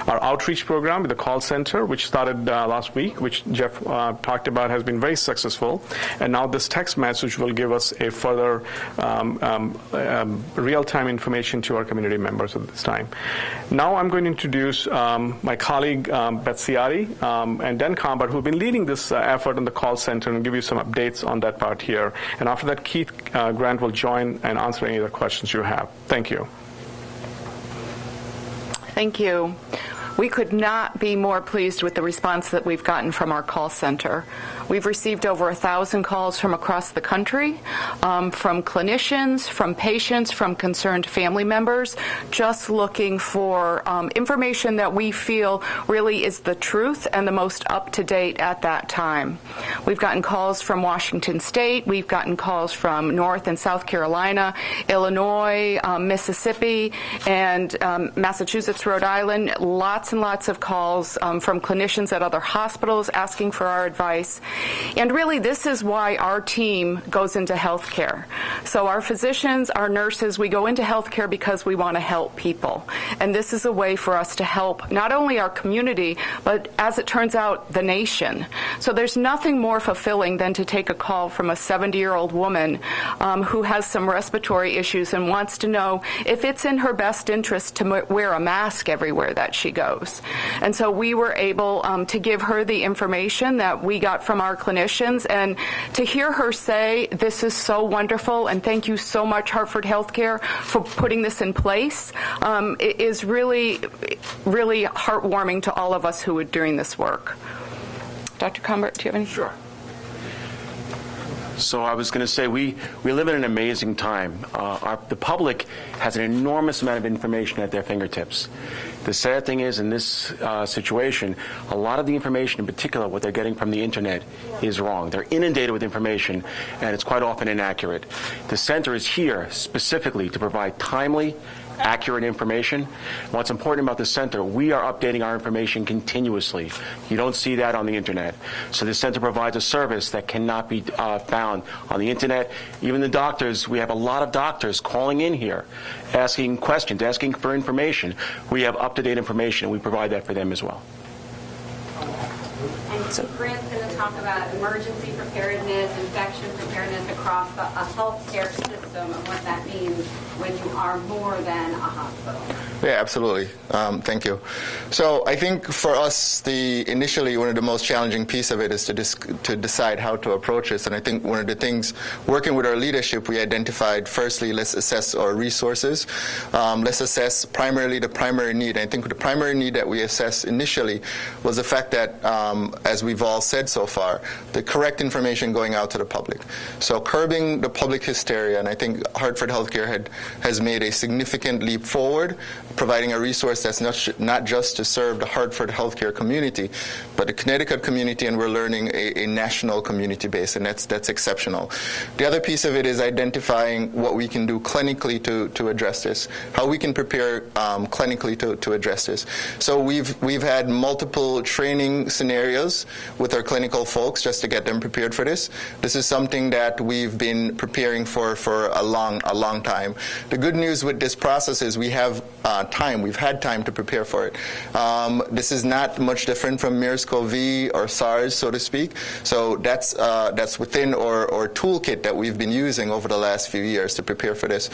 Our outreach program with the call center, which started last week, which Jeff talked about, has been very successful. And now this text message will give us a further real-time information to our community members at this time. Now I'm going to introduce my colleague Beth Ciari and Dan Combard, who have been leading this effort in the call center, and give you some updates on that part here. And after that, Keith Grant will join and answer any other questions you have. Thank you. Thank you. We could not be more pleased with the response that we've gotten from our call center. We've received over 1,000 calls from across the country, from clinicians, from patients, from concerned family members, just looking for information that we feel really is the truth and the most up-to-date at that time. We've gotten calls from Washington State. We've gotten calls from North and South Carolina, Illinois, Mississippi, and Massachusetts, Rhode Island. Lots and lots of calls from clinicians at other hospitals asking for our advice. And really, this is why our team goes into healthcare. So our physicians, our nurses, we go into healthcare because we want to help people. And this is a way for us to help not only our community, but as it turns out, the nation. So there's nothing more fulfilling than to take a call from a 70-year-old woman who has some respiratory issues and wants to know if it's in her best interest to wear a mask everywhere that she goes. And so we were able to give her the information that we got from our clinicians, and to hear her say, "This is so wonderful, and thank you so much, Hartford Healthcare, for putting this in place," it is really, really heartwarming to all of us who are doing this work. Dr. Combard, do you have any? Sure. So I was going to say, we live in an amazing time. The public has an enormous amount of information at their fingertips. The sad thing is, in this situation, a lot of the information, in particular what they're getting from the internet, is wrong. They're inundated with information, and it's quite often inaccurate. The center is here specifically to provide timely, accurate information. What's important about the center, we are updating our information continuously. You don't see that on the internet. So the center provides a service that cannot be found on the internet. Even the doctors, we have a lot of doctors calling in here, asking questions, asking for information. We have up-to-date information, and we provide that for them as well. And so Grant's going to talk about emergency preparedness, infection preparedness across a healthcare system, and what that means when you are more than a hospital. Yeah, absolutely. Thank you. So I think for us, initially one of the most challenging piece of it is to decide how to approach this. And I think one of the things, working with our leadership, we identified, firstly, let's assess our resources. Let's assess primarily the primary need. And I think the primary need that we assessed initially was the fact that, as we've all said so far, the correct information going out to the public. So curbing the public hysteria, and I think Hartford Healthcare has made a significant leap forward, providing a resource that's not just to serve the Hartford Healthcare community, but the Connecticut community, and we're learning a national community base, and that's exceptional. The other piece of it is identifying what we can do clinically to address this, how we can prepare clinically to address this. So we've had multiple training scenarios with our clinical folks just to get them prepared for this. This is something that we've been preparing for a long time. The good news with this process is we have time. We've had time to prepare for it. This is not much different from MERS-CoV or SARS, so to speak. So that's within our toolkit that we've been using over the last few years to prepare for this.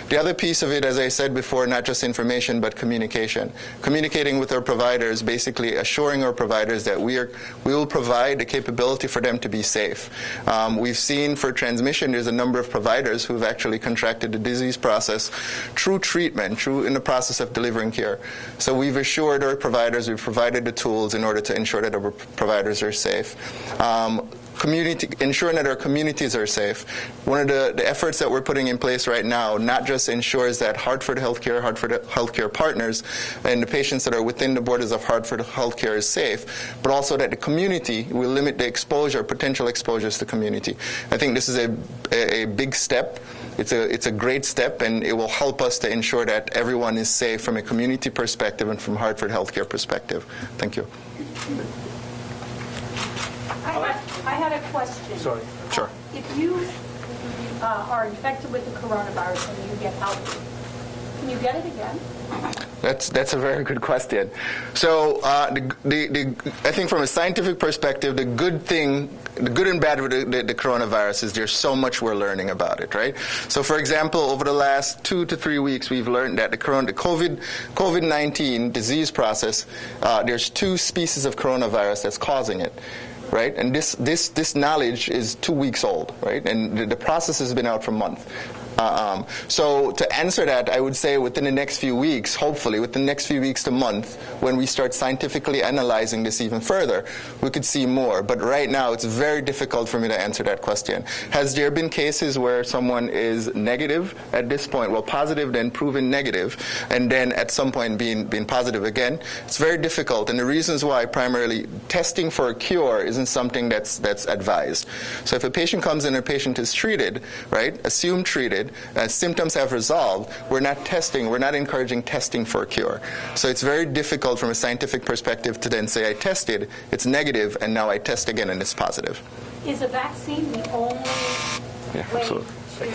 The other piece of it, as I said before, not just information, but communication. Communicating with our providers, basically assuring our providers that we will provide the capability for them to be safe. We've seen for transmission, there's a number of providers who've actually contracted the disease process through treatment, in the process of delivering care. So we've assured our providers, we've provided the tools in order to ensure that our providers are safe. Ensuring that our communities are safe. One of the efforts that we're putting in place right now not just ensures that Hartford Healthcare partners, and the patients that are within the borders of Hartford Healthcare is safe, but also that the community will limit the potential exposures to community. I think this is a big step. It's a great step, and it will help us to ensure that everyone is safe from a community perspective and from Hartford Healthcare perspective. Thank you. I had a question. Sorry. Sure. If you are infected with the coronavirus and you get out, Can you get it again? That's a very good question. So I think from a scientific perspective, the good and bad with the coronavirus is there's so much we're learning about it, right? So for example, over the last 2 to 3 weeks, we've learned that the COVID-19 disease process, there's 2 species of coronavirus that's causing it. Right, and this knowledge is 2 weeks old, right, and the process has been out for months. So to answer that, I would say within the next few weeks, hopefully within the next few weeks to month, when we start scientifically analyzing this even further, we could see more. But right now, it's very difficult for me to answer that question. Has there been cases where someone is negative at this point, well, positive, then proven negative, and then at some point being positive again? It's very difficult, and the reasons why primarily testing for a cure isn't something that's advised. So if a patient comes in and a patient is treated, right, assumed treated, symptoms have resolved, we're not testing, we're not encouraging testing for a cure. So it's very difficult from a scientific perspective to then say I tested, it's negative, and now I test again and it's positive. Is a vaccine the only way to put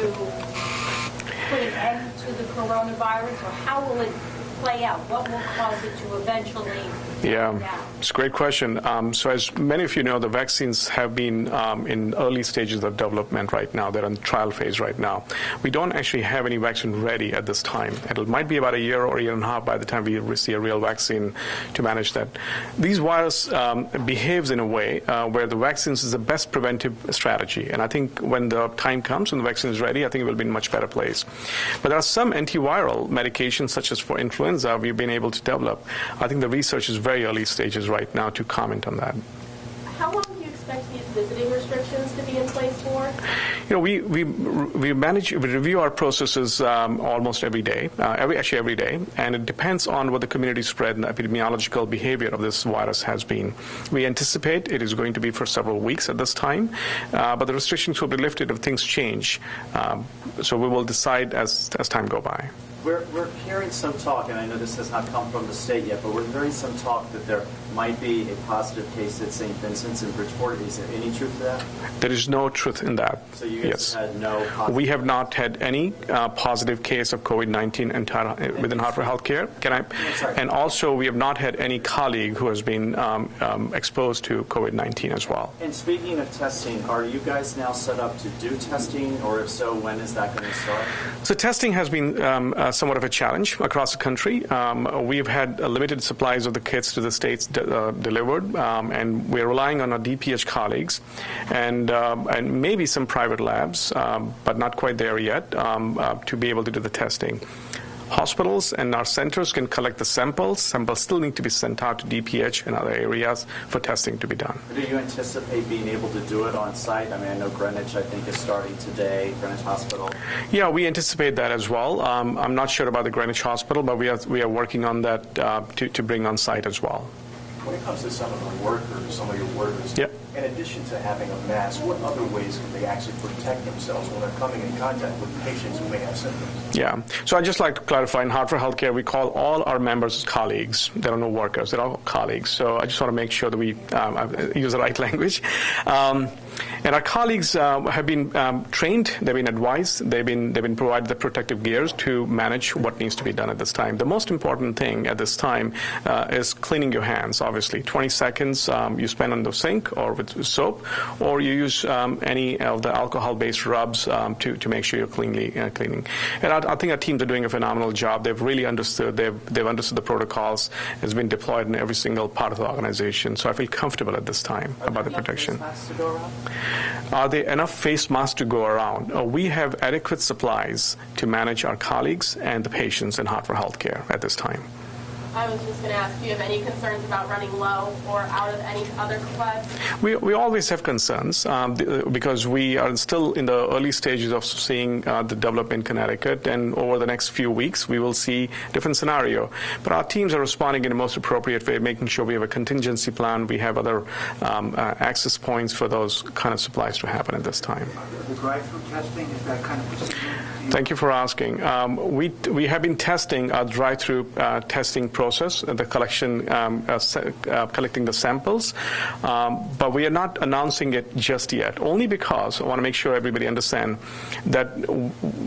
an end to the coronavirus, or how will it play out? What will cause it to eventually Yeah, it's a great question. So as many of you know, the vaccines have been in early stages of development right now. They're in trial phase right now. We don't actually have any vaccine ready at this time. It might be about a year or a year and a half by the time we see a real vaccine to manage that. These virus behaves in a way where the vaccines is the best preventive strategy. And I think when the time comes, when the vaccine is ready, I think it will be in a much better place. But there are some antiviral medications, such as for influenza, we've been able to develop. I think the research is very early stages right now to comment on that. How long do you expect these visiting restrictions to be in place for? You know, we review our processes almost every day, every day, and it depends on what the community spread and the epidemiological behavior of this virus has been. We anticipate it is going to be for several weeks at this time, but the restrictions will be lifted if things change. So we will decide as time go by. We're hearing some talk, and I know this has not come from the state yet, but we're hearing some talk that there might be a positive case at St. Vincent's in Bridgeport. Is there any truth to that? There is no truth in that. So you guys had no positive? We have not had any positive case of COVID-19 within Hartford Healthcare. And also, we have not had any colleague who has been exposed to COVID-19 as well. And speaking of testing, are you guys now set up to do testing, or if so, when is that going to start? So testing has been somewhat of a challenge across the country. We've had limited supplies of the kits to the states delivered, and we're relying on our DPH colleagues and maybe some private labs, but not quite there yet, to be able to do the testing. Hospitals and our centers can collect the samples. Samples still need to be sent out to DPH and other areas for testing to be done. Do you anticipate being able to do it on site? I mean, I know Greenwich, I think, is starting today, Greenwich Hospital. Yeah, we anticipate that as well. I'm not sure about the Greenwich Hospital, but we are working on that to bring on site as well. When it comes to some of your workers, yep. In addition to having a mask, what other ways can they actually protect themselves when they're coming in contact with patients who may have symptoms? Yeah. So I'd just like to clarify, in Hartford Healthcare, we call all our members colleagues. There are no workers. They're all colleagues. So I just want to make sure that we use the right language. And our colleagues have been trained. They've been advised. They've been provided the protective gears to manage what needs to be done at this time. The most important thing at this time is cleaning your hands, obviously. 20 seconds you spend on the sink or with soap, or you use any of the alcohol-based rubs to make sure you're cleaning. And I think our teams are doing a phenomenal job. They've really understood. They've understood the protocols. It's been deployed in every single part of the organization. So I feel comfortable at this time about the protection. Are there enough face masks to go around? We have adequate supplies to manage our colleagues and the patients in Hartford Healthcare at this time. I was just going to ask, do you have any concerns about running low or out of any other supplies? We always have concerns because we are still in the early stages of seeing the development in Connecticut, and over the next few weeks we will see a different scenario. But our teams are responding in the most appropriate way, making sure we have a contingency plan. We have other access points for those kind of supplies to happen at this time. The drive-through testing, is that kind of procedure? Thank you for asking. We have been testing a drive-through testing process, the collecting the samples, but we are not announcing it just yet, only because I want to make sure everybody understand that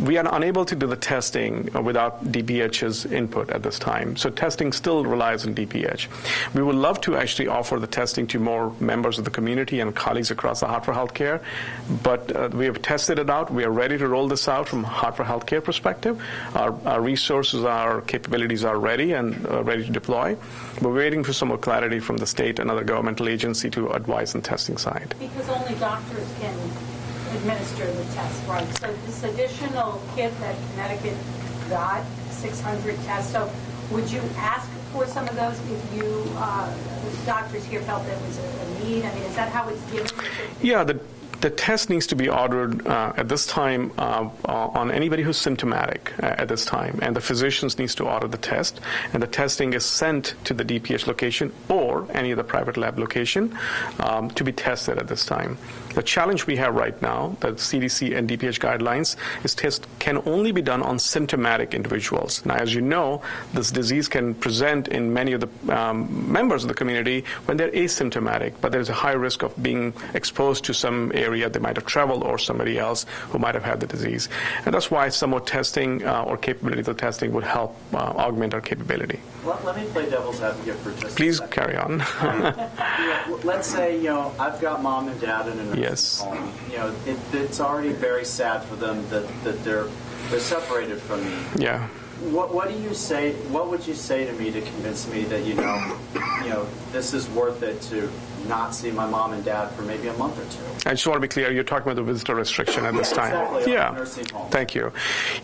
we are unable to do the testing without DPH's input at this time. So testing still relies on DPH. We would love to actually offer the testing to more members of the community and colleagues across the Hartford Healthcare, but we have tested it out. We are ready to roll this out from Hartford Healthcare perspective. Our resources, our capabilities are ready and ready to deploy. We're waiting for some more clarity from the state and other governmental agency to advise on testing side. Because only doctors can administer the test, right? So this additional kit that Connecticut got, 600 tests, so would you ask for some of those if you, doctors here felt there was a need? I mean, is that how it's given? Yeah, the test needs to be ordered at this time on anybody who's symptomatic at this time, and the physicians needs to order the test, and the testing is sent to the DPH location or any other private lab location to be tested at this time. The challenge we have right now, the CDC and DPH guidelines, is test can only be done on symptomatic individuals. Now, as you know, this disease can present in many of the members of the community when they're asymptomatic, but there's a high risk of being exposed to some area they might have traveled or somebody else who might have had the disease. And that's why some more testing or capabilities of testing would help augment our capability. Let me play devil's advocate for just Please a second. carry on. Let's say, I've got mom and dad in a nursing home. It's already very sad for them that they're separated from me. Yeah. What do you say? What would you say to me to convince me that this is worth it to not see my mom and dad for maybe a month or two? I just want to be clear, you're talking about the visitor restriction at this time. Exactly. Yeah, Nursing home. Thank you.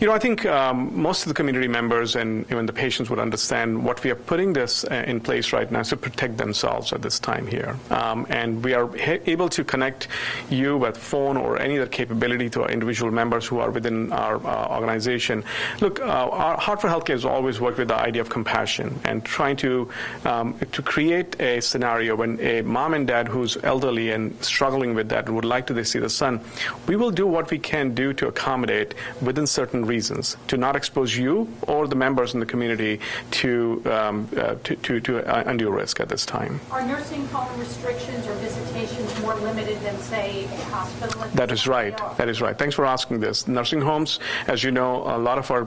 I think most of the community members and even the patients would understand what we are putting this in place right now is to protect themselves at this time here. And we are able to connect you with phone or any other capability to our individual members who are within our organization. Look, our Hartford Healthcare has always worked with the idea of compassion and trying to create a scenario when a mom and dad who's elderly and struggling with that and would like to see the son, we will do what we can do to accommodate within certain reasons to not expose you or the members in the community to undue risk at this time. Are nursing home restrictions or visitations more limited than, say, a hospital? That is right. That is right. Thanks for asking this. Nursing homes, as you know, a lot of our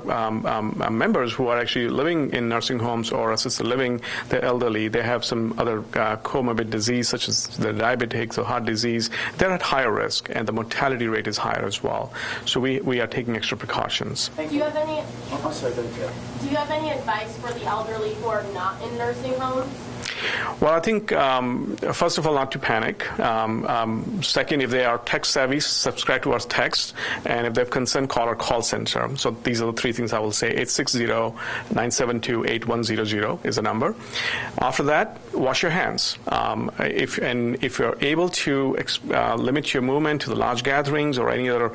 members who are actually living in nursing homes or assisted living, they're elderly. They have some other comorbid disease such as the diabetics or heart disease. They're at higher risk, and the mortality rate is higher as well. So we are taking extra precautions. Do you have any? Do you have any advice for the elderly who are not in nursing homes? Well, I think, first of all, not to panic. Second, if they are tech savvy, subscribe to our text. And if they have concern, call our call center. So these are the three things I will say. 860-972-8100 is the number. After that, wash your hands. If you're able to limit your movement to the large gatherings or any other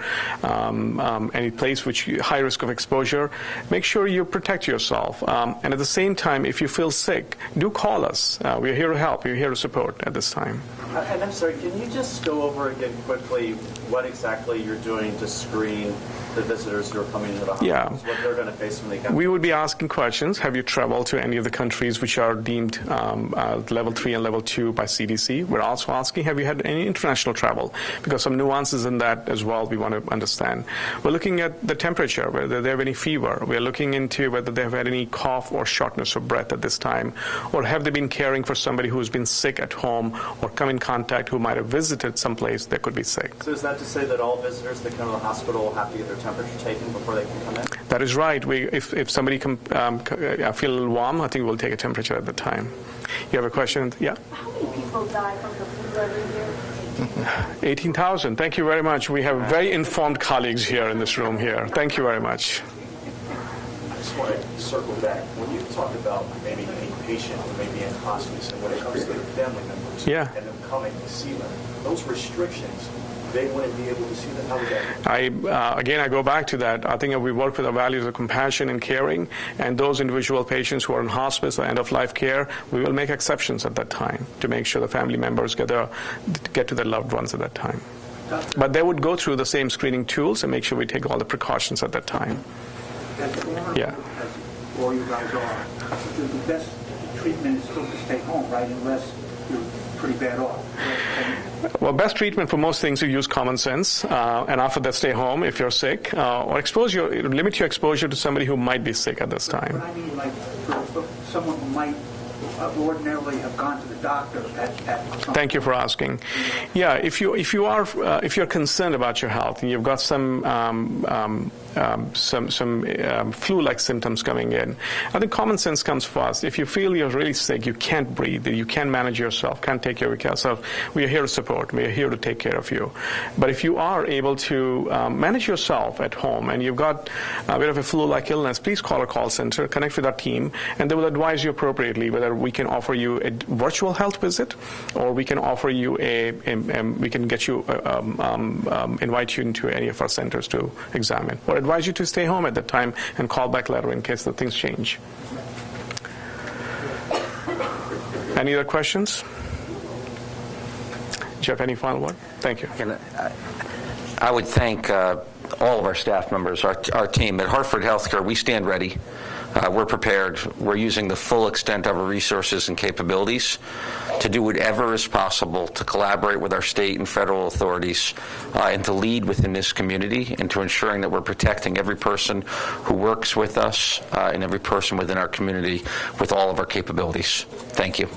any place which high risk of exposure, make sure you protect yourself. And at the same time, if you feel sick, do call us. We're here to help. We're here to support at this time. And I'm sorry, can you just go over again quickly what exactly you're doing to screen the visitors who are coming to the hospitals, Yeah. what they're going to face when they come? We would be asking questions. Have you traveled to any of the countries which are deemed level 3 and level 2 by CDC? We're also asking, have you had any international travel? Because some nuances in that as well we want to understand. We're looking at the temperature, whether they have any fever. We're looking into whether they have had any cough or shortness of breath at this time, or have they been caring for somebody who's been sick at home or come in contact who might have visited someplace that could be sick. So is that to say that all visitors that come to the hospital will have to get their temperature taken before they can come in? That is right. If somebody feel a little warm, I think we'll take a temperature at the time. You have a question? Yeah? How many people die from the flu every year? 18,000. Thank you very much. We have very informed colleagues here in this room here. Thank you very much. I just want to circle back. When you talk about maybe a patient who may be in hospice, and when it comes to their family members Yeah. and them coming to see them, those restrictions, they wouldn't be able to see them. How would that? I go back to that. I think we work with the values of compassion and caring, and those individual patients who are in hospice or end-of-life care, we will make exceptions at that time to make sure the family members get to their loved ones at that time. But they would go through the same screening tools and make sure we take all the precautions at that time. As formidable Yeah. as all you guys are, the best treatment is still to stay home, right? Unless you're pretty bad off. Well, best treatment for most things, you use common sense, and after that, stay home if you're sick, or limit your exposure to somebody who might be sick at this time. But I mean, like, for someone who might ordinarily have gone to the doctor at some Thank you for asking. Yeah, if you're concerned about your health and you've got some flu-like symptoms coming in, I think common sense comes first. If you feel you're really sick, you can't breathe, you can't manage yourself, can't take care of yourself, we are here to support. We are here to take care of you. But if you are able to manage yourself at home and you've got a bit of a flu-like illness, please call our call center, connect with our team, and they will advise you appropriately whether we can offer you a virtual health visit, or we can offer you we can get you invite you into any of our centers to examine, or advise you to stay home at that time and call back later in case the things change. Any other questions? Jeff, any final word? Thank you. I would thank all of our staff members, our team. At Hartford Healthcare, we stand ready. We're prepared. We're using the full extent of our resources and capabilities to do whatever is possible to collaborate with our state and federal authorities and to lead within this community and to ensuring that we're protecting every person who works with us and every person within our community with all of our capabilities. Thank you.